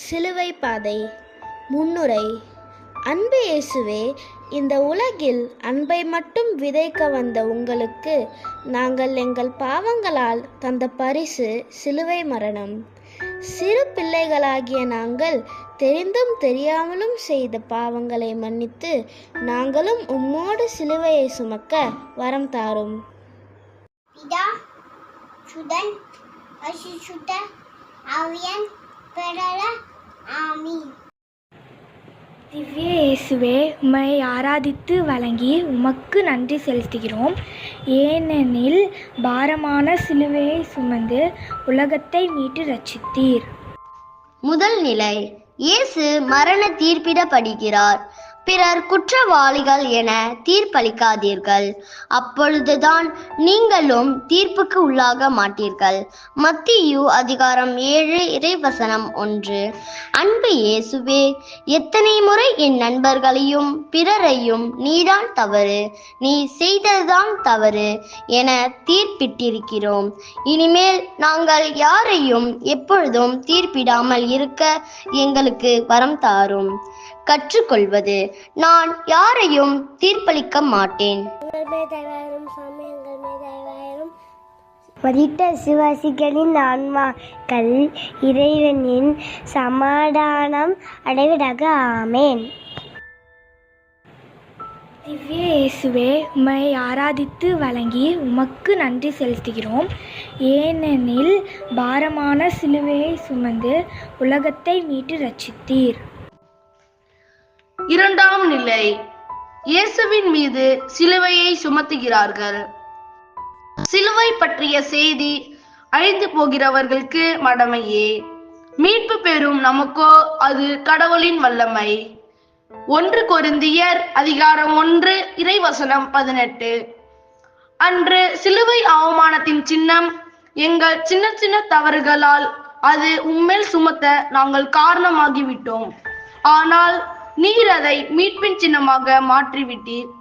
சிலுவை பாதை. முன்னுரை. அன்பு இயேசுவே, இந்த உலகில் அன்பை மட்டும் விதைக்க வந்த உங்களுக்கு நாங்கள் எங்கள் பாவங்களால் தந்த பரிசு சிலுவை மரணம். சிறு பிள்ளைகளாகிய நாங்கள் தெரிந்தும் தெரியாமலும் செய்த பாவங்களை மன்னித்து நாங்களும் உம்மோடு சிலுவையை சுமக்க வரம் தாரும். பிதா, சுதன், பரிசுத்த ஆவியின் பெயராலே ஆமென். திவ்ய இயேசுவே, உம்மை ஆராதித்து வணங்கி உமக்கு நன்றி செலுத்துகிறோம். ஏனெனில் பாரமான சிலுவையை சுமந்து உலகத்தை மீட்டு ரட்சித்தீர். முதல் நிலை. இயேசு மரண தீர்ப்பிடப்படுகிறார். பிறர் குற்றவாளிகள் என தீர்ப்பளிக்காதீர்கள், அப்பொழுதுதான் நீங்களும் தீர்ப்புக்கு உள்ளாக மாட்டீர்கள். மத்தேயு அதிகாரம் 7 இறைவசனம் 1. அன்பு இயேசுவே, எத்தனை முறை என் நண்பர்களையும் பிறரையும் நீதான் தவறு, நீ செய்ததுதான் தவறு என தீர்ப்பிட்டிருக்கிறோம். இனிமேல் நாங்கள் யாரையும் எப்பொழுதும் தீர்ப்பிடாமல் இருக்க எங்களுக்கு வரம் தாரும். கற்றுக்கொள்வது. நான் யாரையும் தீர்ப்பளிக்க மாட்டேன். மரித்த விசுவாசிகளின் ஆன்மாக்கள் இறைவனின் சமாதானம் அடைவதாக ஆமென். திவ்ய இயேசுவே, உம்மை ஆராதித்து வணங்கி உமக்கு நன்றி செலுத்துகிறோம். ஏனெனில் பாரமான சிலுவையை சுமந்து உலகத்தை மீட்டு ரட்சித்தீர். இரண்டாம் நிலை. இயேசுவின் மீது சிலுவையை சுமத்துகிறார்கள். சிலுவை பற்றிய செய்தி அழிந்து போகிறவர்களுக்கு மடமையே, மீட்பு பெறும் நமக்கோ அது கடவுளின் வல்லமை. 1 கொரிந்தியர் அதிகாரம் 1 இறைவசனம் 18. அன்று சிலுவை அவமானத்தின் சின்னம் எங்கள் சின்ன சின்ன தவறுகளால் அது உம்மேல் சுமத்த நாங்கள் காரணமாகிவிட்டோம். ஆனால் நீர் அதை மீட்பின் சின்னமாக மாற்றிவிட்டீர்.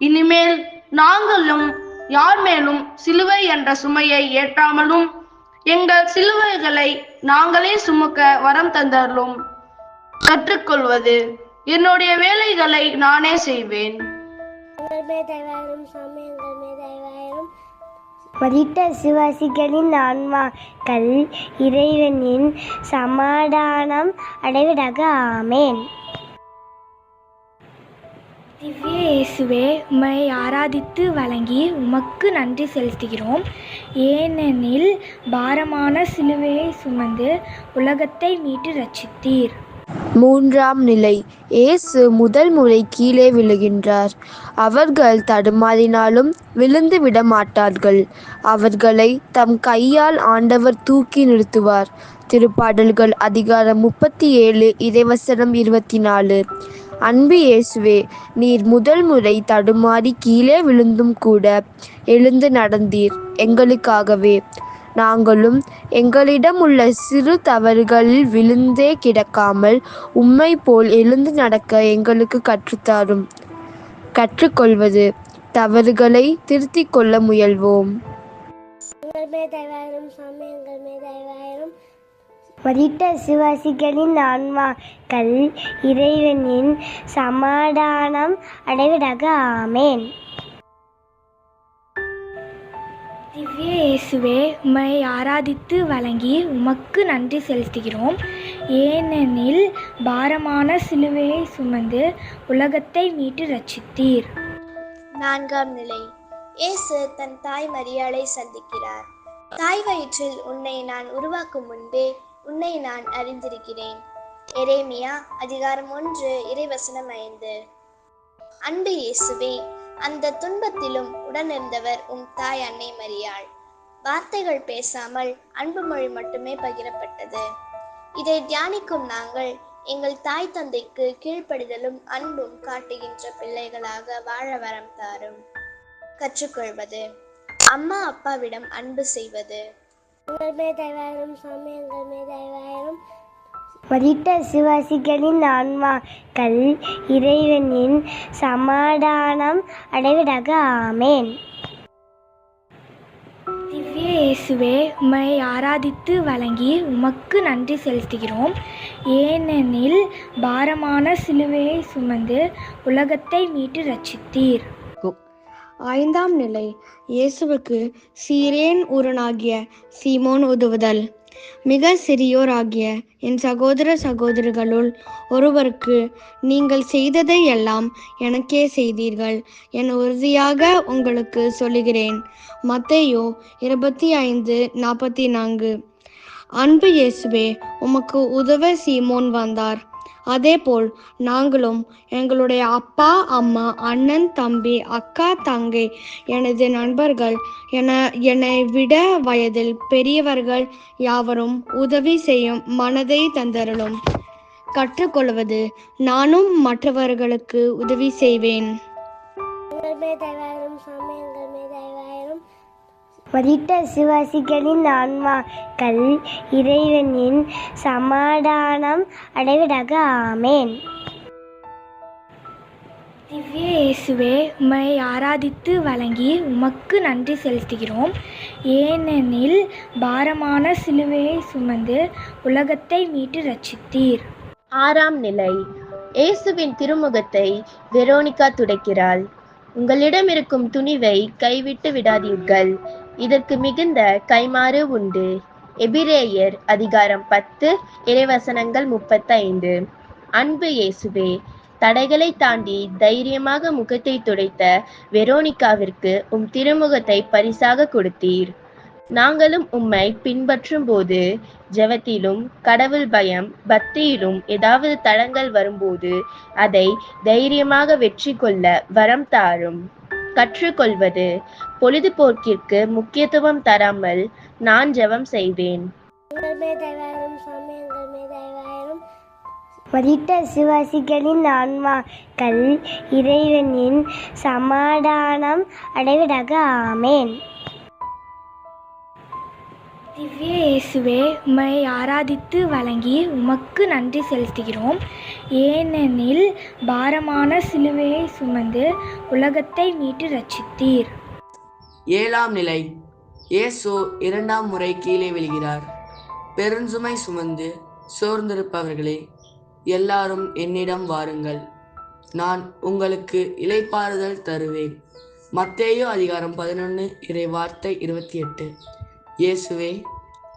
இனிமேல் நாங்களும் யார் மேலும் சிலுவை என்ற சுமையை ஏற்றாமலும் எங்கள் சிலுவைகளை நாங்களே சுமக்க வரம் தந்தருளும். கற்றுக்கொள்வது. என்னுடைய வேலைகளை நானே செய்வேன். மரித்த விசுவாசிகளின் ஆன்மாக்கள் இறைவனின் சமாதானம் அடைவதாக ஆமென். திவ்ய இயேசுவே, உம்மை ஆராதித்து வணங்கி உமக்கு நன்றி செலுத்துகிறோம். ஏனெனில் பாரமான சிலுவையை சுமந்து உலகத்தை மீட்டு ரட்சித்தீர். மூன்றாம் நிலை. இயேசு முதல் முறை கீழே விழுகின்றார். அவர்கள் தடுமாறினாலும் விழுந்து விட மாட்டார்கள். அவர்களை தம் கையால் ஆண்டவர் தூக்கி நிறுத்துவார். திருப்பாடல்கள் அதிகாரம் 37 இறைவசனம் 24. அன்பு இயேசுவே, நீர் முதல் முறை தடுமாறி கீழே விழுந்தும் கூட எழுந்து நடந்தீர் எங்களுக்காகவே. நாங்களும் எங்களிடம் உள்ள சிறு தவறுகளில் விழுந்தே கிடக்காமல் உம்மை போல் எழுந்து நடக்க எங்களுக்கு கற்றுத்தாரும். கற்றுக்கொள்வது. தவறுகளை திருத்திக் கொள்ள முயல்வோம். மரித்த விசுவாசிகளின் ஆன்மாக்கள் இறைவனின் சமாதானம் அடைவதாக ஆமென். திவ்ய இயேசுவே, உம்மை ஆராதித்து வணங்கி உமக்கு நன்றி செலுத்துகிறோம். ஏனெனில் பாரமான சிலுவையை சுமந்து உலகத்தை மீட்டு ரட்சித்தீர். நான்காம் நிலை. இயேசு தன் தாய் மரியாளை சந்திக்கிறார். தாய் வயிற்றில் உன்னை நான் உருவாக்கும் முன்பே உன்னை நான் அறிந்திருக்கிறேன். எரேமியா அதிகாரம் 1 இறைவசனம் 5. அன்பு இயேசுவே, அந்த துன்பத்திலும் உடனிருந்தவர் உம் தாய் அன்னை மரியாள். வார்த்தைகள் பேசாமல் அன்பு மொழி மட்டுமே பகிரப்பட்டது. இதை தியானிக்கும் நாங்கள் எங்கள் தாய் தந்தைக்கு கீழ்ப்படிதலும் அன்பும் காட்டுகின்ற பிள்ளைகளாக வாழ வரம் தாரும். கற்றுக்கொள்வது. அம்மா அப்பாவிடம் அன்பு செய்வது. மரித்த விசுவாசிகளின் ஆன்மாக்கள் இறைவனின் சமாதானம் அடைவதாக ஆமென். திவ்ய இயேசுவே, உம்மை ஆராதித்து வணங்கி உமக்கு நன்றி செலுத்துகிறோம். ஏனெனில் பாரமான சிலுவையை சுமந்து உலகத்தை மீட்டு ரட்சித்தீர். ஐந்தாம் நிலை இயேசுவுக்கு சீரேன் ஊரனாகிய சீமோன் உதவுதல். மிக சிறியோராகிய என் சகோதர சகோதரிகளுள் ஒருவருக்கு நீங்கள் செய்ததை எல்லாம் எனக்கே செய்தீர்கள் என உறுதியாக உங்களுக்கு சொல்லுகிறேன். மத்தேயு 25:44. அன்பு இயேசுவே, உமக்கு உதவ சீமோன் வந்தார். அதேபோல் நாங்களும் எங்களுடைய அப்பா அம்மா அண்ணன் தம்பி அக்கா தங்கை எனது நண்பர்கள் என்னை விட வயதில் பெரியவர்கள் யாவரும் உதவி செய்யும் மனதை தந்தருளும். கற்றுக்கொள்வது நானும் மற்றவர்களுக்கு உதவி செய்வேன். மரித்த விசுவாசிகளின் ஆன்மாக்கள் இறைவனின் சமாதானம் அடைவதாக. ஆமேன். திவ்ய இயேசுவே, உம்மை ஆராதித்து வழங்கி உமக்கு நன்றி செலுத்துகிறோம். ஏனெனில் பாரமான சிலுவையை சுமந்து உலகத்தை மீட்டு ரட்சித்தீர். ஆறாம் நிலை இயேசுவின் திருமுகத்தை வெரோனிகா துடைக்கிறாள். உங்களிடம் இருக்கும் துணிவை கைவிட்டு விடாதீர்கள், இதற்கு மிகுந்த கைமாறு உண்டு. எபிரேயர் அதிகாரம் 10 இறைவசனங்கள் 35. அன்பு இயேசுவே, தடைகளை தாண்டி தைரியமாக முகத்தை துடைத்த வெரோனிகாவிற்கு திருமுகத்தை பரிசாக கொடுத்தீர். நாங்களும் உம்மை பின்பற்றும் போது ஜெபத்திலும் கடவுள் பயம் பக்தியிலும் ஏதாவது தடங்கள் வரும்போது அதை தைரியமாக வெற்றி கொள்ள வரம் தாரும். கற்றுக்கொள்வது பொழுதுபோக்கிற்கு முக்கியத்துவம் தராமல் நான் ஜெபம் செய்வேன். மரித்த விசுவாசிகளின் ஆன்மாக்கள் இறைவனின் சமாதானம் அடைவதாக. ஆமேன். திவ்ய இயேசுவே, உம்மை ஆராதித்து வழங்கி உமக்கு நன்றி செலுத்துகிறோம். ஏனெனில் பாரமான சிலுவையை சுமந்து உலகத்தை மீட்டு ரட்சித்தீர். ஏழாம் நிலை இயேசு 2ஆம் முறை கீழே விழுகிறார். பெருஞ்சுமை சுமந்து சோர்ந்திருப்பவர்களே, எல்லாரும் என்னிடம் வாருங்கள், நான் உங்களுக்கு இளைப்பாறுதல் தருவேன். மத்தேயு அதிகாரம் 11 இறை வார்த்தை 28. இயேசுவே,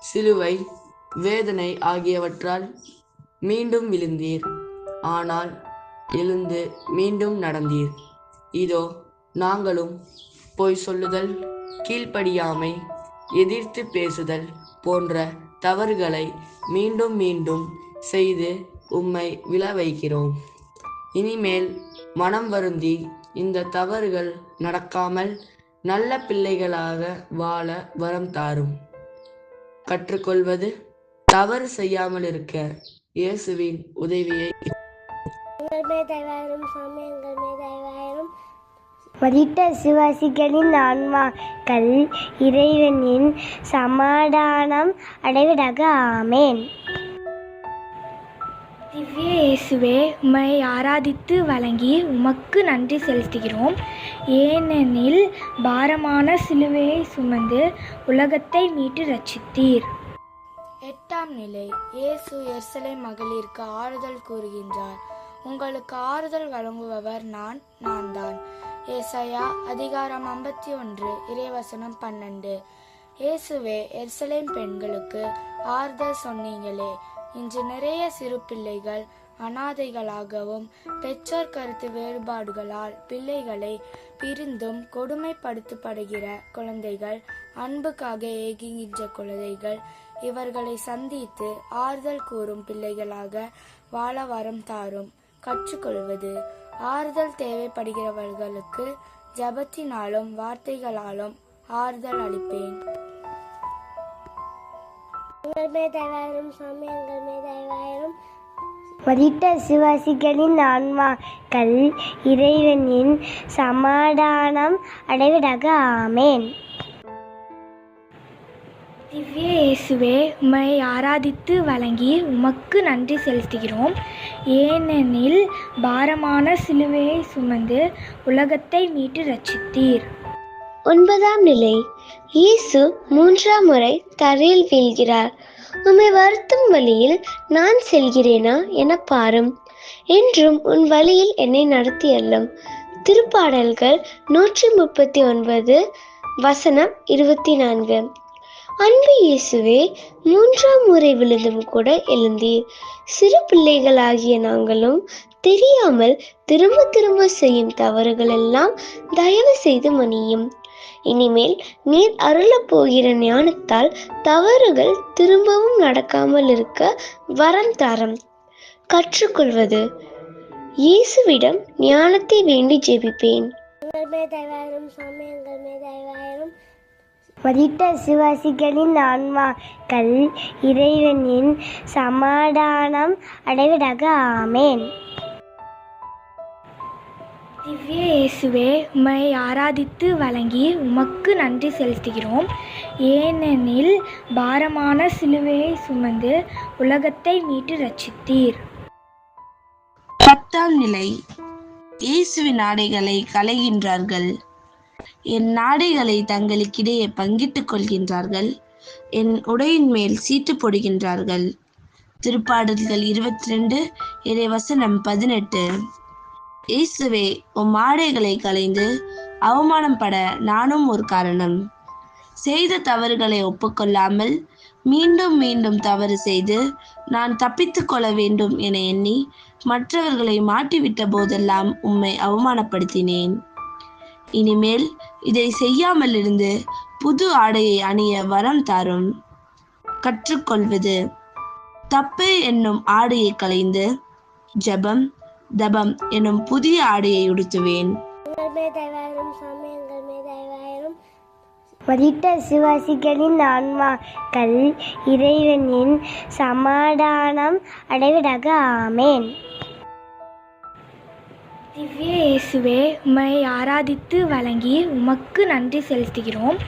சிலுவை வேதனை ஆகியவற்றால் மீண்டும் விழுந்தீர், ஆனால் எழுந்து மீண்டும் நடந்தீர். இதோ நாங்களும் பொய் சொல்லுதல், கீழ்ப்படியாமை, எதிர்த்து பேசுதல் போன்ற தவறுகளை மீண்டும் மீண்டும் செய்து உம்மை விழ வைக்கிறோம். இனிமேல் மனம் வருந்தி இந்த தவறுகள் நடக்காமல் நல்ல பிள்ளைகளாக வாழ வரம் தாரும். கற்றுக்கொள்வது தவறு செய்யாமல் இருக்க இயேசுவின் உதவியை. மரித்த விசுவாசிகளின் ஆன்மாக்கள் இறைவனின் சமாதானம் அடைவதாக. ஆமேன். திவ்ய இயேசுவே, உம்மை ஆராதித்து வழங்கி உமக்கு நன்றி செலுத்துகிறோம். ஏனெனில் பாரமான சிலுவையை சுமந்து உலகத்தை மீட்டு ரட்சித்தீர். எட்டாம் நிலை இயேசு எருசலேம் மகளிருக்கு ஆறுதல் கூறுகின்றார். உங்களுக்கு ஆறுதல் வழங்குபவர் நான் தான். ஏசாயா அதிகாரம் 51 இறைவசனம் 12. இயேசுவே, எருசலேம் பெண்களுக்கு ஆறுதல் சொன்னீங்களே, இன்று நிறைய சிறு பிள்ளைகள் அனாதைகளாகவும் பெற்றோர் கருத்து வேறுபாடுகளால் பிள்ளைகளை பிரிந்தும் கொடுமைப்படுத்தப்படுகிற குழந்தைகள், அன்புக்காக ஏங்குகின்ற குழந்தைகள், இவர்களை சந்தித்து ஆறுதல் கூறும் பிள்ளைகளாக வாழ வரம் தாரும். கற்றுக்கொள்வது ஆறுதல் தேவைப்படுகிறவர்களுக்கு ஜபத்தினாலும் வார்த்தைகளாலும் ஆறுதல் அளிப்பேன். மரித்த விசுவாசிகளின் ஆன்மாக்கள் இறைவனின் சமாதானம் அடைவதாக. ஆமேன். திவ்ய இயேசுவே, உம்மை ஆராதித்து வழங்கி உமக்கு நன்றி செலுத்துகிறோம். ஏனெனில் பாரமான சிலுவையை சுமந்து உலகத்தை மீட்டு ரட்சித்தீர். 9ஆம் நிலை இயேசு 3ஆம் முறை தரையில் வீழ்கிறார். உம்மை வருத்தும் வழியில் நான் செல்கிறேனா என பாரும். என்றும் உன் வழியில் என்னை நடத்தி அள்ளும். திருப்பாடல்கள் 139 வசனம் 24. அன்பு இயேசுவே, 3ஆம் முறை விழுந்தும் கூட எழுந்தீர். சிறு பிள்ளைகளாகிய நாங்களும் தெரியாமல் திரும்ப திரும்ப செய்யும் தவறுகள் எல்லாம் தயவு செய்து மன்னியும். இனிமேல் நீர் அருளப் போகிற ஞானத்தால் தவறுகள் திரும்பவும் நடக்காமல் இருக்க வரம் தாரும். கற்றுக்கொள்வது. இயேசுவிடம் ஞானத்தை வேண்டி ஜெபிப்பேன். மதித்த விசுவாசிகளின் ஆன்மாக்கள் இறைவனின் சமாதானம் அடைவதாக. ஆமேன். திவ்ய இயேசுவே, உம்மை ஆராதித்து வழங்கி உமக்கு நன்றி செலுத்துகிறோம். ஏனெனில் பாரமான சிலுவையை சுமந்து உலகத்தை மீட்டு ரட்சித்தீர். 10ஆம் நிலை. இயேசுவின் ஆடைகளை களைகின்றார்கள். என் ஆடைகளை தங்களுக்கிடையே பங்கிட்டுக் கொள்கின்றார்கள். என் உடையின் மேல் சீட்டு போடுகின்றார்கள். திருப்பாடல்கள் 22 இறைவசனம் 18. இயேசுவே, உம் ஆடைகளை களைந்து அவமானம் பட நானும் ஒரு காரணம். செய்த தவறுகளை ஒப்புக்கொள்ளாமல் மீண்டும் மீண்டும் தவறு செய்து நான் தப்பித்து கொள்ள வேண்டும் என எண்ணி மற்றவர்களை மாட்டிவிட்ட போதெல்லாம் உம்மை அவமானப்படுத்தினேன். இனிமேல் இதை செய்யாமல் இருந்து புது ஆடையை அணிய வரம் தாரும். கற்றுக்கொள்வது. தப்பு என்னும் ஆடையை களைந்து ஜபம் தபம் எனும் புதிய ஆடையை உடுத்துவேன். மதித்த விசுவாசிகளின் ஆன்மாக்கள் இறைவனின் சமாதானம் அடைவதாக. ஆமேன். திவ்ய இயேசுவே, உம்மை ஆராதித்து வழங்கி உமக்கு நன்றி செலுத்துகிறோம்.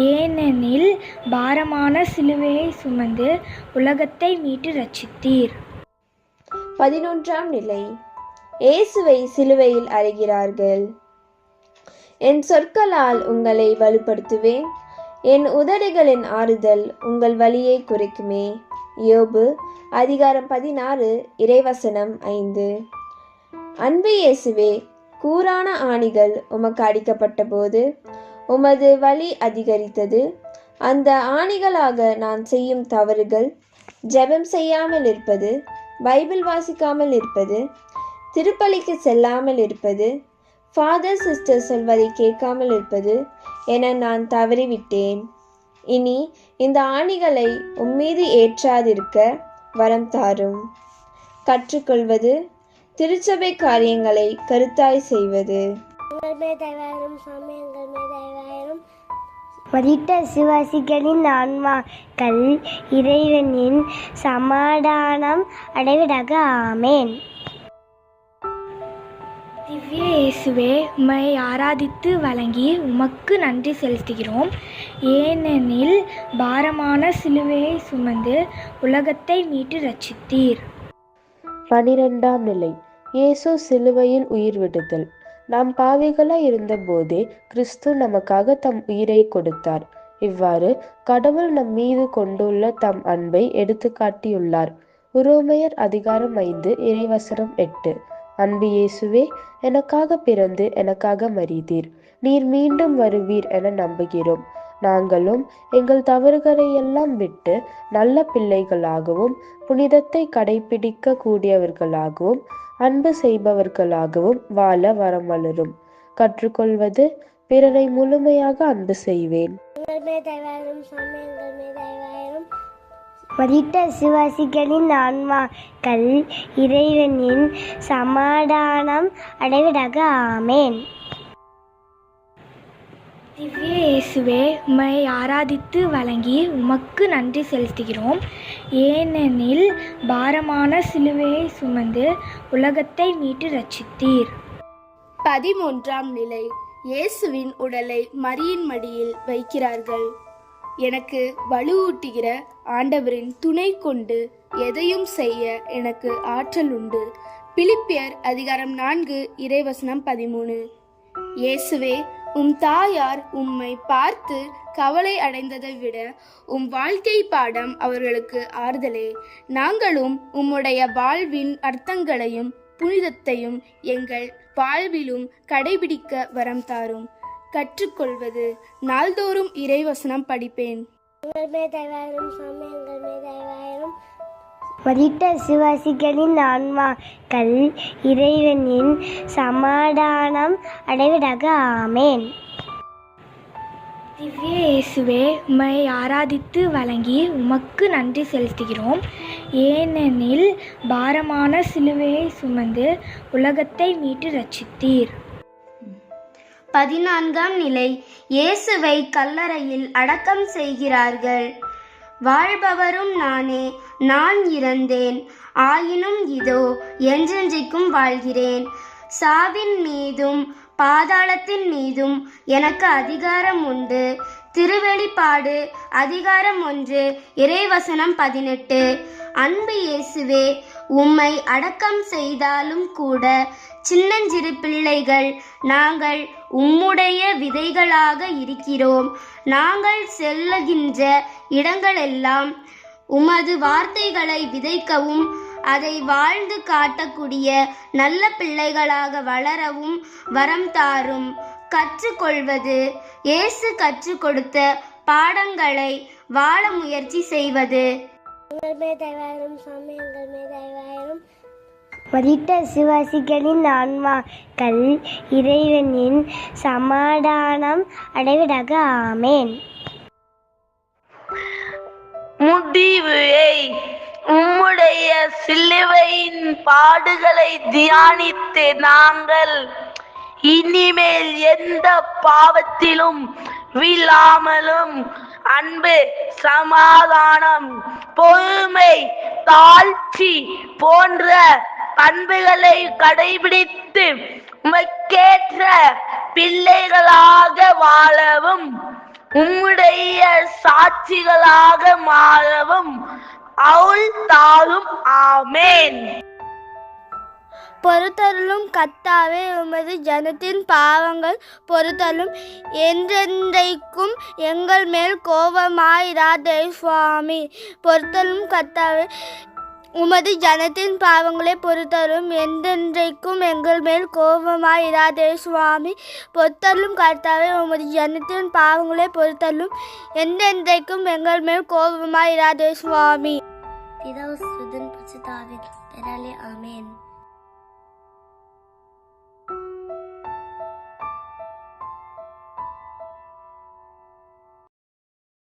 ஏனெனில் பாரமான சிலுவையை சுமந்து உலகத்தை மீட்டு ரட்சித்தீர். 11ஆம் நிலை. இயேசுவை சிலுவையில் அறைகிறார்கள். என் சொற்களால் உங்களை வலுப்படுத்துவேன். என் உதடுகளின் ஆறுதல் உங்கள் வலியை குறைக்குமே. யோபு அதிகாரம் 16 இறைவசனம் 5. அன்பு இயேசுவே, கூரான ஆணிகள் உமக்கு அடிக்கப்பட்ட போது உமது வலி அதிகரித்தது. அந்த ஆணிகளாக நான் செய்யும் தவறுகள் ஜெபம் செய்யாமல் இருப்பது, பைபிள் வாசிக்காமல் இருப்பது, திருப்பலிக்கு செல்லாமல் இருப்பது, ஃபாதர் சிஸ்டர் சொல்வதை கேட்காமல் இருப்பது என நான் தவறிவிட்டேன். இனி இந்த ஆணிகளை உம்மீது ஏற்றாதிருக்க வரம் தாரும். கற்றுக்கொள்வது. திருச்சபை காரியங்களை கருத்தாய் செய்வது. மதித்த விசுவாசிகளின் ஆன்மாக்கள் இறைவனின் சமாதானம் அடைவதாக. ஆமேன். திவ்ய இயேசுவே, உம்மை ஆராதித்து வழங்கி உமக்கு நன்றி செலுத்துகிறோம். ஏனெனில் பாரமான சிலுவையை சுமந்து உலகத்தை மீட்டு ரட்சித்தீர். 12ஆம் நிலை. இயேசு சிலுவையில் உயிர் விடுதல். நாம் பாவிகளாய் இருந்த போதே கிறிஸ்து நமக்காக தம் உயிரை கொடுத்தார். இவ்வாறு கடவுள் நம் மீது கொண்டுள்ள தம் அன்பை எடுத்து காட்டியுள்ளார். உரோமையர் அதிகாரம் 5 இறைவசனம் 8. அன்பு இயேசுவே, எனக்காக பிறந்து எனக்காக மரித்தீர். நீர் மீண்டும் வருவீர் என நம்புகிறோம். நாங்களும் எங்கள் தவறுகளை எல்லாம் விட்டு நல்ல பிள்ளைகளாகவும் புனிதத்தை கடைபிடிக்க கூடியவர்களாகவும் அன்பு செய்பவர்களாகவும் வாழ வரம் வளரும். கற்றுக்கொள்வது. பிறரை முழுமையாக அன்பு செய்வேன். மதித்த விசுவாசிகளின் ஆன்மாக்கள் இறைவனின் சமாதானம் அடைவதாக. ஆமேன். திவ்ய இயேசுவே, உம்மை ஆராதித்து வழங்கி உமக்கு நன்றி செலுத்துகிறோம். ஏனெனில் பாரமான சிலுவையை சுமந்து உலகத்தை மீட்டு ரட்சித்தீர். 13ஆம் நிலை. இயேசுவின் உடலை மரியின் மடியில் வைக்கிறார்கள். எனக்கு வலுவூட்டுகிற ஆண்டவரின் துணை கொண்டு எதையும் செய்ய எனக்கு ஆற்றல் உண்டு. பிலிப்பியர் அதிகாரம் 4 இறைவசனம் 13. இயேசுவே, உம் தாயார் உம்மை பார்த்து கவலை அடைந்ததை விட உம் வாழ்க்கை பாடம் அவர்களுக்கு ஆறுதலே. நாங்களும் உம்முடைய வாழ்வின் அர்த்தங்களையும் புனிதத்தையும் எங்கள் வாழ்விலும் கடைபிடிக்க வரம் தாரும். கற்றுக்கொள்வது நாள்தோறும் இறைவசனம் படிப்பேன். மரித்த விசுவாசிகளின் ஆன்மாக்கள் இறைவனின் சமாதானம் அடைவதாக ஆமேன். திவ்ய இயேசுவே, உம்மை ஆராதித்து வழங்கி உமக்கு நன்றி செலுத்துகிறோம். ஏனெனில் பாரமான சிலுவையை சுமந்து உலகத்தை மீட்டு ரட்சித்தீர். 14ஆம் நிலை. இயேசுவை கல்லறையில் அடக்கம் செய்கிறார்கள். வாழ்பவரும் நானே, நான் இறந்தேன், ஆயினும் இதோ என்றென்றைக்கும் வாழ்கிறேன். சாவின் மீதும் பாதாளத்தின் மீதும் எனக்கு அதிகாரம் உண்டு. திருவெளிப்பாடு அதிகாரம் 1 இறைவசனம் 18. அன்பு இயேசுவே, உம்மை அடக்கம் செய்தாலும் கூட சின்னஞ்சிறு பிள்ளைகள் நாங்கள் உம்முடைய விதைகளாக இருக்கிறோம். நாங்கள் செல்லுகின்ற இடங்களெல்லாம் உமது வார்த்தைகளை விதைக்கவும் அதை வாழ்ந்து காட்டக்கூடிய நல்ல பிள்ளைகளாக வளரவும் வரம் தாரும். கற்றுக்கொள்வது, இயேசு கற்றுக் கொடுத்த பாடங்களை வாழ முயற்சி செய்வது. மரித்த விசுவாசிகளின் ஆன்மாக்கள் இறைவனின் சமாதானம் அடைவதாக ஆமேன். முடிவை உம்முடைய சிலுவையின் பாடுகளை தியானித்து நாங்கள் இனிமேல் எந்த பாவத்திலும் விழாமலும் அன்பு, சமாதானம், பொறுமை, தாழ்ச்சி போன்ற பண்புகளை கடைபிடித்து உமக்கேற்ற பிள்ளைகளாக வாழவும் உம்முடைய சாட்சிகளாக மாறவும் அருள் தாரும். ஆமேன். பொறுத்தருளும் கர்த்தாவே, உமது ஜனத்தின் பாவங்கள் பொறுத்தருளும். என்றென்றைக்கும் எங்கள் மேல் கோபமாயிராதே சுவாமி. பொறுத்தருளும் கர்த்தாவே, உமது ஜனத்தின் பாவங்களை பொறுத்தருளும். என்றென்றைக்கும் எங்கள் மேல் கோபமாயிராதே சுவாமி. பொறுத்தருளும் கர்த்தாவே, உமது ஜனத்தின் பாவங்களை பொறுத்தருளும். என்றென்றைக்கும் எங்கள் மேல் கோபமாயிராதே சுவாமி. பிதாசுதன் பரிசுத்த ஆவியின் பெயராலே ஆமென்.